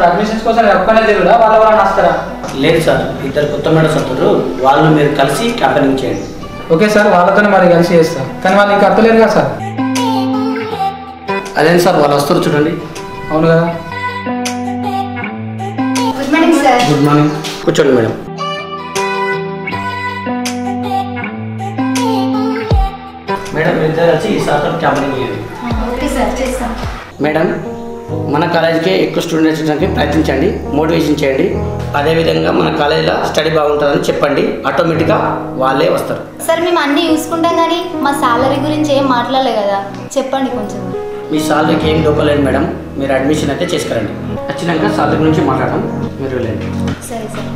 ఇప్పుడు అడ్మిషన్స్ కోసం ఒక్కనే తిరుగుడా వాళ్ళ వస్తారా? లేదు సార్, ఇద్దరు కొత్త మేడమ్స్ వస్తారు, వాళ్ళు మీరు కలిసి క్యాంపెయినింగ్ చేయండి. ఓకే సార్, వాళ్ళతోనే మరి కలిసి చేస్తాం. కానీ వాళ్ళు ఇంకా అత్తలేరు కదా సార్? అదేంటి సార్, వాళ్ళు వస్తారు చూడండి. అవును కదా. Good morning sir. Good morning. కూర్చోండి మేడం. మేడం ఇద్దరు కలిసి ఈ సార్తో క్యాంపెయినింగ్ చేయండి. ఓకే సార్, చేస్తాం. మేడం, మన కాలేజీకే ఎక్కువ స్టూడెంట్స్ వచ్చడానికి ప్రయత్నించండి, మోటివేషన్ చేయండి. అదేవిధంగా మన కాలేజీలో స్టడీ బాగుంటుందని చెప్పండి, ఆటోమేటిక్గా వాళ్ళే వస్తారు. సార్ మేము అన్నీ చూసుకుంటాం కానీ మా సాలరీ గురించి ఏం మాట్లాడలే కదా, చెప్పండి కొంచెం. మీ సాలరీకి ఏం డోకలేదు మేడం, మీరు అడ్మిషన్ అయితే చేసుకురండి. వచ్చినాక సాలరీ గురించి మాట్లాడడం, మీరు వెళ్ళండి. సరే సార్.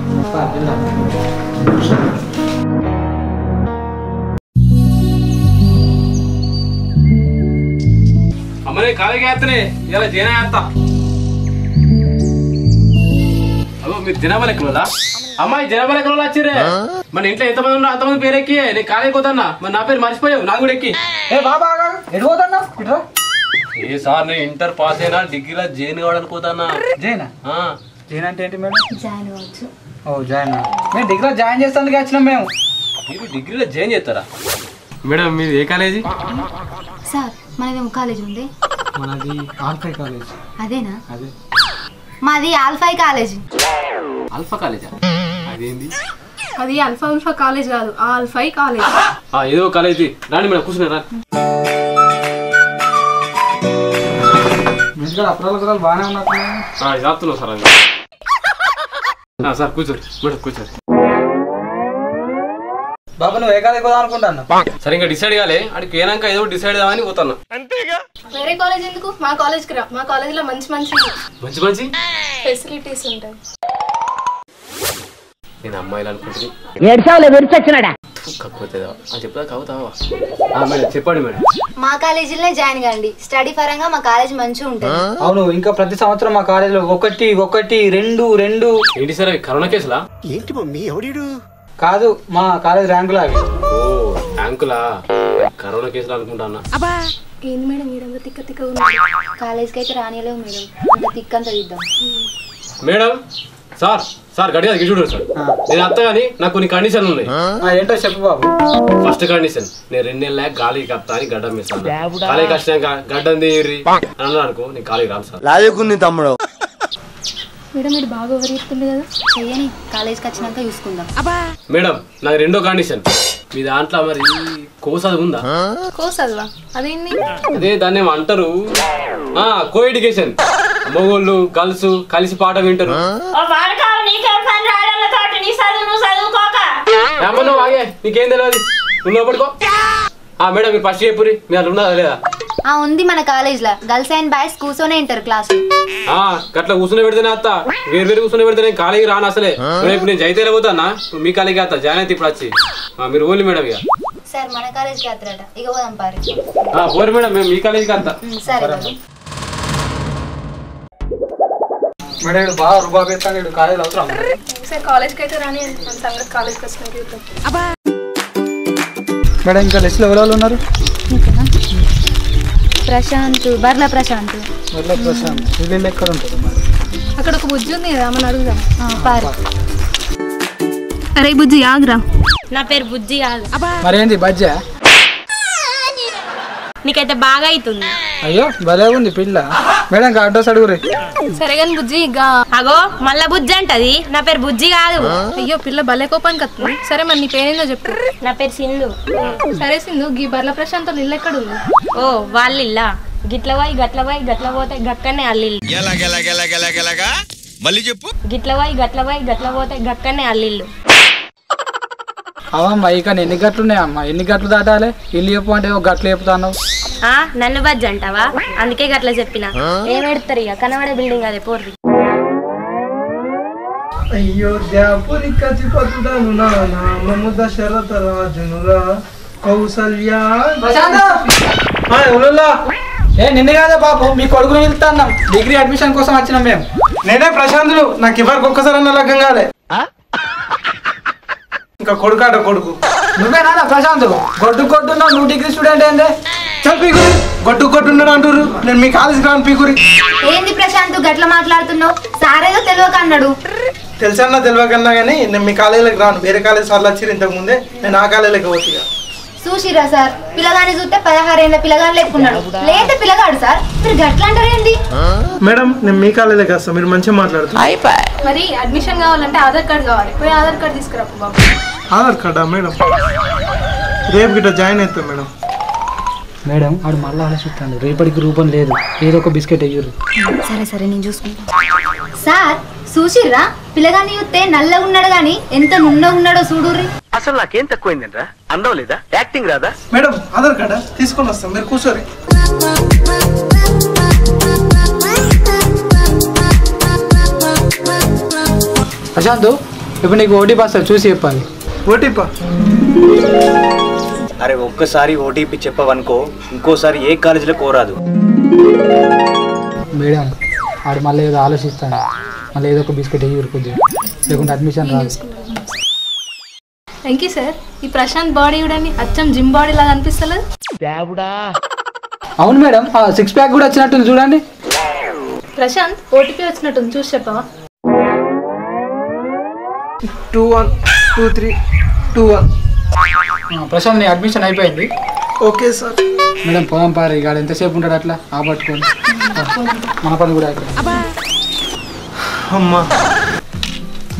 అమ్మని కాలేజీ వేస్తనే ఇలా జైనా వేస్తా. అదో మీరు జనాభా లెక్కల అమ్మాయి జనాభా లెక్కల వచ్చిరే. మన ఇంట్లో ఎంతమంది ఉన్నా అంతమంది పేరు ఎక్కి నేను కాలేజీ పోతాన్నా, మరి నా పేరు మర్చిపోయావు, నాకు కూడా ఎక్కి. ఏ బాబా ఎటు పోతాన్నా? ఇట్రా. ఏ సార్ నేను ఇంటర్ పాస్ అయినా డిగ్రీలో జైన్ కావడానికి పోతానా. జైనా? జైన్ అంటే ఏంటి మేడం? జాయిన్ అవ్వచ్చు. ఓ జాయిన్. మేము డిగ్రీలో జాయిన్ చేస్తానికి వచ్చినాం మేము. మీరు డిగ్రీలో జాయిన్ చేస్తారా? మేడం మీది ఏ కాలేజీ? సార్ మనదేమో కాలేజ్ ఉంది. మనది ఆల్ఫై కాలేజ్. అదేనా? అదే. మాది ఆల్ఫై కాలేజ్. ఆల్ఫా కాలేజా? అదేంది? అది అల్ఫా కాలేజ్ కాదు, ఆల్ఫై కాలేజ్. ఏదో కాలేజీ. రాండి మేడం, కూర్చున్నారా? అప్రాలు బాగానే ఉన్నట్టున్నాయి. చెప్తున్నావు సార్ అది. సార్ కూర్చోరు మేడం, కూర్చోరు. బాబు నువ్వు ఏ కాలేజ్ పోదాం అనుకుంటాను? సరే ఇంకా డిసైడ్ కాలే, అడిగి ఏనాక ఏదో డిసైడ్ కావాలని పోతాను. వేరే కాలేజ్ ఎందుకు, మా కాలేజ్కి రా. మా కాలేజ్ లో మంచి మంచి మంచి మంచి ఫెసిలిటీస్ ఉంటాయి. నేను అమ్మాయిలు అనుకుంటుంది చెప్తా కావుతావా? మేడం చెప్పండి మేడం. మా కాలేజీలోనే జాయిన్ కండి, స్టడీ పరంగా మా కాలేజ్ మంచిగా ఉంటుంది. అవును, ఇంకా ప్రతి సంవత్సరం మా కాలేజీలో ఒకటి రెండు ఏంటి సార్ అవి కరోనా కేసులా? ఏంటి మమ్మీ ఎవడీడు? కాదు, మా కాలేజ్ ర్యాంకులు అవి. ఓ ర్యాంకులా? కరోనా కేసులు అనుకుంటానా. ఏంది మేడం మీరంతా తిక్క తిక్క కాలేజ్కి అయితే రానియలేవు మేడం, అంత తిక్కంత తీద్దాం. మేడం సార్ సార్ గడిగా చూడండి సార్, నేను అత్త కానీ నాకు కొన్ని కండిషన్లు ఉన్నాయి. ఏంటో చెప్పు బాబు. ఫస్ట్ కండిషన్, నేను 2 నెలల గాలికి కప్తా అని గడ్డం ఇస్తాను. గాలికి వచ్చినాక గడ్డం తీరి అన్నా అనుకో, నేను గాలికి రాను సార్. లాజుకుంది తమ్ముడు. మేడం మీరు బాగా ఓవర్ చెప్తుంది కదా. చెయ్యని, కాలేజ్కి వచ్చినాక చూసుకుందాం. మేడం నాకు రెండో కండిషన్, మీ దాంట్లో మరి కోసది ఉందా? కోసల్వా? అదేంటి? అదే దాన్ని ఏమంటారు, కో ఎడ్యుకేషన్. మగోళ్ళు గర్ల్స్ కలిసి పాట వింటారు. నీకేం తెలియదు, నువ్వు లోపడుకో. మేడం మీరు ఫస్ట్ చెప్పురి, మీ అట్లా ఉన్నదా లేదా? ఉంది మన కాలేజ్ లో గర్ల్స్ అండ్ బాయ్స్ కూర్చొనే ఇంటర్ క్లాస్. గట్లా కూర్చుని పెడితేనే అత్త, వేరు కూర్చుని పెడితే నేను కాలేజీ రాను అసలే. ఇప్పుడు నేను జైతేనే పోతానా, మీ కాలేజీ అత్త జాయిన్ అయితే ఇప్పుడు వచ్చి మీరు ఓన్లీ మేడం. ఇక సార్ మన కాలేజ్కి అత్తరట, ఇక పోదాం పారి. ఓరు మేడం, మేము మీ కాలేజీకి అత్త. సరే మేడం బాగా రుబాబు ఎత్తాను కాలేజ్ అవసరం. సార్ కాలేజ్కి అయితే రాని, మన సంగతి కాలేజ్కి వచ్చినాక. మేడం ఇంకా లిస్ట్ లో ఎవరు ఉన్నారు? ప్రశాంత్, బర్ల ప్రశాంత్. వీళ్ళు ఎక్కడ ఉంటుంది మరి? అక్కడ ఒక బుజ్జి ఉంది కదా, మనం అడుగుదాం. పారి. అరే బుజ్జి ఆగ్రా. నా పేరు బుజ్జి కాదు. మరేంది బజ్జా? నీకైతే బాగా అవుతుంది. అయ్యో భలే ఉంది పిల్ల. మేడం అడ్రస్ అడుగురే. సరే కానీ బుజ్జి అగో మళ్ళా బుజ్జి అంటది, నా పేరు బుజ్జి కాదు. అయ్యో పిల్ల భలే కోపానికి వస్తుంది. సరే మరి నీ పేరేందో చెప్పు. నా పేరు సింధు. సరే సింధు, గీ బర్ల ప్రశాంత్ ఇల్లు ఎక్కడ ఉంది? ఓ వాళ్ళ ఇల్లా? గిట్ల పోయి గట్ల పోయి గట్ల పోతే గక్కనే అల్లిల్లు. మళ్ళీ చెప్పు. గిట్ల పోయి గట్ల పోయి గట్ల పోతే గక్కనే అల్లిల్లు. అవమ్మా ఇక ఎన్ని గట్లు ఉన్నాయమ్మా? ఎన్ని గట్లు దాటాలి? ఇల్లు చెప్పు అంటే ఒక గట్లు చెప్తాను. నన్ను బజ్జి అంటావా? అందుకే గట్ల చెప్పిన. ఏం పెడతారు ఇక, కనబడే బిల్డింగ్ అదే పోర్రి. అయోధ్యాపురి కచిపతుడను నామము దశరథ రాజునురా కౌసల్యా. నిన్ను కాదా బాబు, మీ కొడుకుని వెళ్తాన్నాం. డిగ్రీ అడ్మిషన్ కోసం వచ్చినాం మేము. నేనే ప్రశాంతులు, నాకు ఎవరికి ఒక్కసారి అన్న లగ్గం కాలే. ఇంకా కొడుకాట కొడుకు. నువ్వేనా ప్రశాంత్? గొడ్డు నువ్వు డిగ్రీ స్టూడెంట్ ఏందే? చెప్పి కొట్టున్నాడు అంటారు. నేను మీ కాలేజీకి రాను పీకురి. ఏంది ప్రశాంత్ గట్ల మాట్లాడుతున్నావు? సార్ ఏదో తెలియక అన్నాడు. తెలుసన్నా తెలియకన్నా కానీ నేను మీ కాలేజీలోకి రాను. వేరే కాలేజీ సార్లు వచ్చి ఇంతకు ముందే నేను ఆ కాలేజీలోకి పోతుగా. చూసిరా సార్, పిల్లగాని చూస్తే 16 ఏళ్ళ పిల్లగాని లేకున్నాడు. లేదా పిల్లగాడు సార్, మీరు గట్లా అంటారు ఏంది? మేడం నేను మీ కాలేజీలోకి వస్తాను, మీరు మంచిగా మాట్లాడుతున్నారు. మరి అడ్మిషన్ కావాలంటే ఆధార్ కార్డు కావాలి. పోయి ఆధార్ కార్డు తీసుకురా బాబు. ఆధార్ కార్డా మేడం? రేపు గిట్ట జాయిన్ అవుతాం మేడం. మేడం ఆడు మళ్ళీ ఆలోచిస్తాను, రేపటికి రూపం లేదు, ఏదో ఒక బిస్కెట్ అయ్యారు. సరే నేను చూసుకుంటా. సార్ చూసిర్రా, పిల్లగాని చూస్తే నల్లగా ఉన్నాడు గాని ఎంత నున్నగా ఉన్నాడో చూడుర్రి. అసలు నాకేం తక్కువైందంట? అందం లేదా? యాక్టింగ్ రాదా? మేడం ఆధార్ కార్డా తీసుకొని వస్తాం, మీరు కూర్చోరి. ప్రశాంత్ ఇప్పుడు నీకు ఓటీపీ వస్తుంది, చూసి చెప్పాలి. ఓటీపా? అరే ఒక్కసారి ఓటీపీ చెప్పవనుకో ఇంకోసారి ఏ కాలేజీలో కోరాదు. మేడం ఆడు మళ్ళీ ఏదో ఆలోచిస్తాను, మళ్ళీ ఏదో ఒక బిస్కెట్ అయ్యి కొద్దిగా, లేకుంటే అడ్మిషన్ రాదు. Thank you sir. ఈ ప్రశాంత్ బాడీ చూడండి, అచ్చం జిమ్ బాడీ లాగా అనిపిస్తలేదు. అవును మేడం, 6 ప్యాక్ కూడా వచ్చినట్టుంది చూడండి. ప్రశాంత్ ఓటీపీ వచ్చినట్టుంది, చూసి చెప్పవా? 212321. ప్రశాంత్ నీ అడ్మిషన్ అయిపోయింది. Okay sir. మేడం పోదాం పారు, ఇక ఎంతసేపు ఉంటాడు అట్లా ఆపట్టుకొని, మన పని కూడా అయిపోయింది. అమ్మా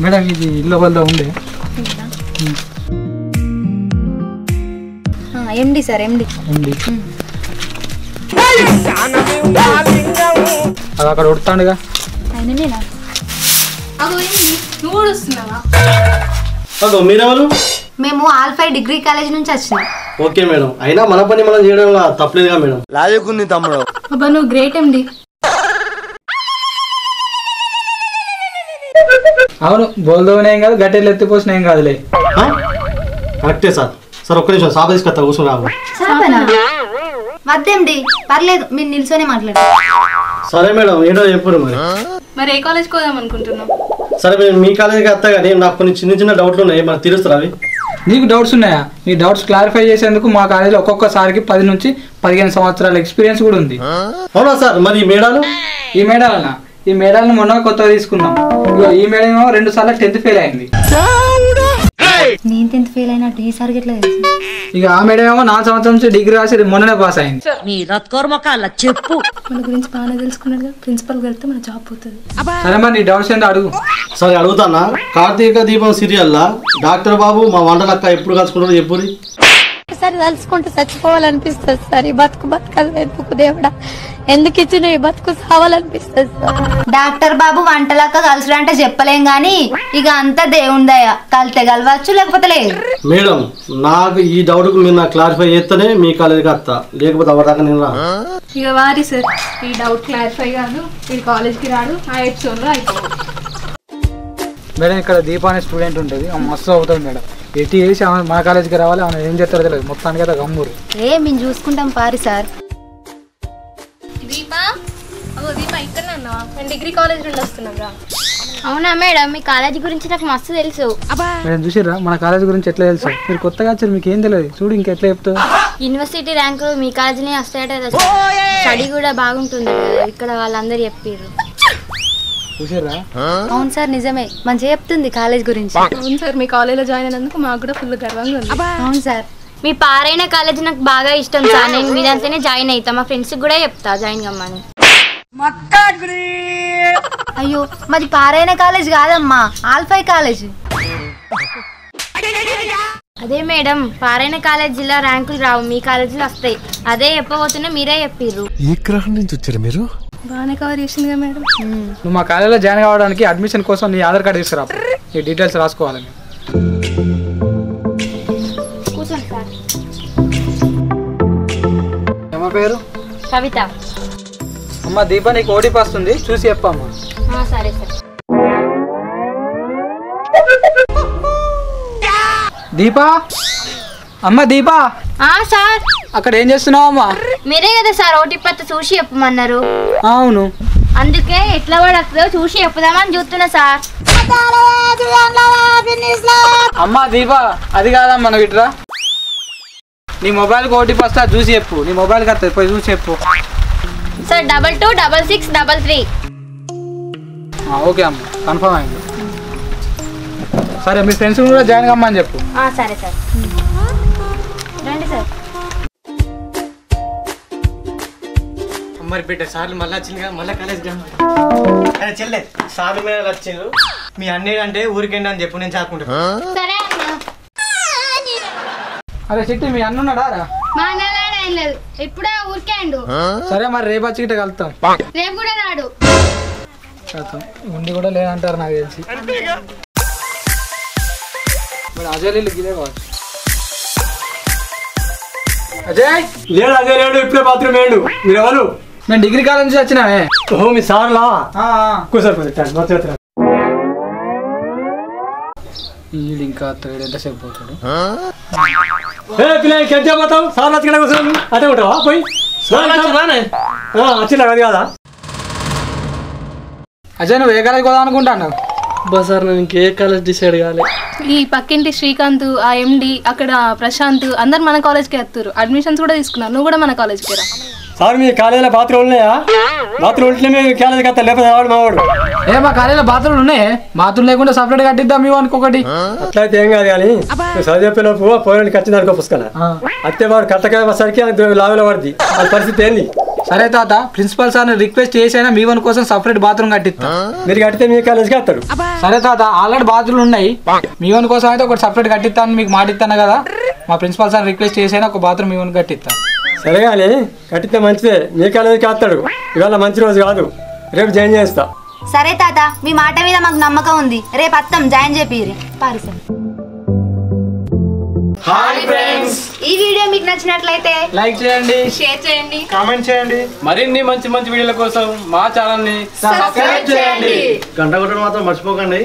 మేడం ఇది ఇల్లు వల్ల ఉండే ఎండి సార్, ఎండి. అది అక్కడ ఉడతాడుగా. ఆయననేనా? అగో ఏంది, నువ్వు కూడా వస్తున్నావా? మీరెవరు? మేము ఆల్ఫై డిగ్రీ కాలేజ్ నుంచి వచ్చినాం. ఓకే మేడం, అయినా మన పని మనం చేయడంలో తప్పలేదుగా మేడం. లాజకుంది తమ్ముడు. అబ్బా నువ్వు గ్రేట్ ఎండి. అవును, బోల్దోనే ఏం కాదు, గట్టెలు ఎత్తిపోసిన ఏం కాదులే. కరెక్టే సార్. సార్ ఒక్క నిమిషం సాప తీసుకొస్తా, కూర్చున్నాము. వద్దేండి, పర్లేదు, మీరు నిల్చొని మాట్లాడండి. సరే మేడం, ఏంటో చెప్పరు మరి. మరి ఏ కాలేజ్కి పోదాం అనుకుంటున్నావు? సరే మేము మీ కాలేజీకి వస్తా కానీ నాకు కొన్ని చిన్న డౌట్లు ఉన్నాయి, మనకు తీరుస్తారా అవి? నీకు డౌట్స్ ఉన్నాయా? నీ డౌట్స్ క్లారిఫై చేసేందుకు మా కాలేజీలో ఒక్కొక్కసారికి 10 నుంచి 15 సంవత్సరాల ఎక్స్పీరియన్స్ కూడా ఉంది. అవునా సార్? మరి ఈ మేడాలు? ఈ మేడాలను మొన్న కొత్తగా తీసుకున్నాం. ఈ మేడం ఏమో 2 సార్లు 10th ఫెయిల్ అయింది. నేను 10th ఫెయిల్ అయినట్టు ఈసారి ఎట్లా తెలుసు? ఇక ఆ మేడం ఏమో 4 సంవత్సరం నుంచి డిగ్రీ రాసి మొన్ననే పాస్ అయింది. చెప్పు. మన గురించి బాగానే తెలుసుకున్నాడు, ప్రిన్సిపల్ వెళ్తే మన జాబ్ పోతుంది. సరే మరి నీ డౌట్స్ ఏంటో అడుగు. సరే అడుగుతానా. కార్తీక దీపం సీరియల్లా డాక్టర్ బాబు మా వంటలక్క ఎప్పుడు కలుసుకుంటారో చెప్పురి. ఒకసారి తలుచుకుంటూ చచ్చిపోవాలనిపిస్తుంది సార్. ఈ బతుకు బతకాలి ఎందుకు దేవుడా, ఎందుకు ఇచ్చిన ఈ బతుకు సావాలనిపిస్తుంది సార్. డాక్టర్ బాబు వంటలక్క కలుసుడంటే చెప్పలేం గాని ఇక అంతా దేవుందయ్యా, కలితే కలవచ్చు లేకపోతే లేదు. మేడం నాకు ఈ డౌట్ కు మీరు నాకు క్లారిఫై చేస్తేనే మీ కాలేజీకి వస్తా, లేకపోతే ఎవరిదాకా నేను రా. ఇక వారి సార్, ఈ డౌట్ క్లారిఫై కాదు, ఈ కాలేజ్కి రాడు, ఆ ఎపిసోడ్లో అయిపోయింది. మేడం ఇక్కడ దీప అనే స్టూడెంట్ ఉంటుంది, మస్తు అవుతుంది మేడం. ఎట్టి వేసి ఆమె మా కాలేజీకి రావాలి, ఆమె ఏం చేస్తారో తెలియదు, మొత్తానికి అయితే గమ్మూరు. మేము చూసుకుంటాం పారి సార్. దీపా, అగో దీపా ఇక్కడనే ఉన్నావా? నేను డిగ్రీ కాలేజ్ నుండి వస్తున్నాం రా. అవునా మేడం, మీ కాలేజీ గురించి నాకు మస్తు తెలుసు. మేడం చూసిర్రా మన కాలేజీ గురించి ఎట్లా తెలుసు? మీరు కొత్తగా వచ్చారు, మీకు ఏం తెలియదు, చూడు ఇంకెట్లా చెప్తావు. యూనివర్సిటీ ర్యాంకులు మీ కాలేజీనే వస్తాయట కదా, స్టడీ కూడా బాగుంటుంది కదా, ఇక్కడ వాళ్ళందరూ చెప్పారు. చూసిర్రా? అవును సార్, నిజమే, మంచిగా చెప్తుంది కాలేజ్ గురించి. అవును సార్, మీ కాలేజ్లో జాయిన్ అయినందుకు మాకు కూడా ఫుల్ గర్వంగా ఉంది. అవును సార్. మీ పారైన కాలేజీ నాకు బాగా ఇష్టం సార్, నేను మీ దాంట్లోనే జాయిన్ అవుతా, మా ఫ్రెండ్స్కి కూడా చెప్తా జాయిన్ కమ్మని. అయ్యో మాది పారైన కాలేజ్ కాదమ్మా, ఆల్ఫై కాలేజ్. అదే మేడం, పారైన కాలేజీలో ర్యాంకులు రావు, మీ కాలేజీలో వస్తాయి, అదే చెప్పబోతున్నా మీరే చెప్పిర్రు. ఏ గ్రహం నుంచి వచ్చారు మీరు? బాగానే కవర్ చేసింది కదా మేడం. నువ్వు మా కాలేజీలో జాయిన్ కావడానికి అడ్మిషన్ కోసం నీ ఆధార్ కార్డు తీసుకురా, నీ డీటెయిల్స్ రాసుకోవాలి. కూర్చోండి సార్. ఏమో పేరు? కవిత. అమ్మ దీప నీకు ఓటీపీ వస్తుంది, చూసి చెప్పమ్మా. సరే సార్. దీపా, అమ్మ దీపా. సార్ అక్కడ ఏం చేస్తున్నావు అమ్మా? మీరే కదా సార్ ఓటీపీ అత్త చూసి చెప్పమన్నారు. అవును, అందుకే ఎట్లా పడతుందో చూసి చెప్పుదామని చూస్తున్నా సార్. అమ్మ దీపా అది కాదమ్మా, నువ్వు ఇట్రా. నీ మొబైల్కి ఓటీపీ వస్తా చూసి చెప్పు. నీ మొబైల్కి వస్తుంది పోయి చూసి చెప్పు. సార్ 226633. ఓకే అమ్మ కన్ఫర్మ్ అయింది. సరే మీ ఫ్రెండ్స్ కూడా జాయిన్ కమ్మని చెప్పు. సరే సార్ రండి సార్. మరి బిడ్డ సార్లు మళ్ళీ వచ్చింది కదా మళ్ళీ కాలేజ్ అరే చెల్లె సార్లు మీద వచ్చిండ్రు మీ అన్నయ్య అంటే ఊరికండి అని చెప్పు నేను చాకుంటా. సరే అన్న. అరే చిట్టి మీ అన్న ఉన్నాడా రా? మా అన్నలాడు ఏం లేదు, ఇప్పుడే ఊరికేండు. సరే మరి రేపు వచ్చి గిట్ట కలుద్దాం. రేపు కూడా రాడు. ఉండి కూడా లేదంటారు నాకు తెలిసి. మరి అజయ్ గిదే కావచ్చు. అజయ్ లేడు అదే లేడు ఇప్పుడే బాత్రూమ్ వేయండు. మీరు ఎవరు? మేము డిగ్రీ కాలేజ్ నుంచి వచ్చినామే. ఓహో మీ సార్లా కూర్చోరు. వీడు ఇంకా ఎంతసేపు పోతాడు? పిల్లలకి ఎంత పోతావు సార్ వచ్చి కూర్చోను అదే ఉంటావా పోయి వచ్చినా అది కాదా? అజయ్ నువ్వు ఏ కాలేజ్ పోదాం అనుకుంటాను? సార్ నేను ఇంకే కాలేజ్ డిసైడ్ కాలే. ఈ పక్కింటి శ్రీకాంత్, ఆ ఎండి, అక్కడ ప్రశాంత్ అందరు మన కాలేజ్కి వస్తారు. అడ్మిషన్స్ కూడా తీసుకున్నారు. నువ్వు కూడా మన కాలేజ్కి రా. సార్ మీ కాలేజీలో బాత్రూమ్ ఉన్నాయా? బాత్రూమ్ ఉంటే మీ కాలేజీకి వస్తా లేకపోతే రావాడు మావాడు. మా కాలేజీలో బాత్రూమ్ ఉన్నాయి. బాత్రూమ్ లేకుండా సపరేట్ కట్టిద్దాం మీ వానికి ఒకటి. అట్లయితే ఏం కాదు కానీ చదివేలోపు పోయినకి వచ్చింది అనుకో పుస్తకాలు అత్తే వాడు కట్టకసరికి లావులో పడుతుంది. అది పరిస్థితి ఏంది? సరే తాత ప్రిన్సిపల్ సార్ రిక్వెస్ట్ చేసైనా మీ వన్ కోసం సపరేట్ బాత్రూమ్ కట్టిస్తా. మీరు కట్టితే మీ కాలేజీకి వస్తాడు. సరే తాత ఆల్రెడీ బాత్రూమ్ ఉన్నాయి. మీ వన్ కోసం అయితే ఒకటి సపరేట్ కట్టిస్తాను మీకు మాట ఇస్తాను కదా. మా ప్రిన్సిపల్ సార్ రిక్వెస్ట్ చేసైనా ఒక బాత్రూమ్ మీ వన్ కట్టిస్తా. సరే కానీ కట్టితే మంచిదే. మీ కాలేజీకి వస్తాడు. ఇవాళ మంచి రోజు కాదు, రేపు జాయిన్ చేస్తా. సరే తాత మీ మాట మీద మాకు నమ్మకం ఉంది. రేపు అత్తం జాయిన్ చేపిరి. హాయ్ ఫ్రెండ్స్, ఈ వీడియో మీకు నచ్చినట్లయితే లైక్ చేయండి, షేర్ చేయండి, కామెంట్ చేయండి. మరిన్ని మంచి మంచి వీడియోల కోసం మా ఛానల్ ని సబ్స్క్రైబ్ చేయండి. గంట కొట్టడం మాత్రం మర్చిపోకండి.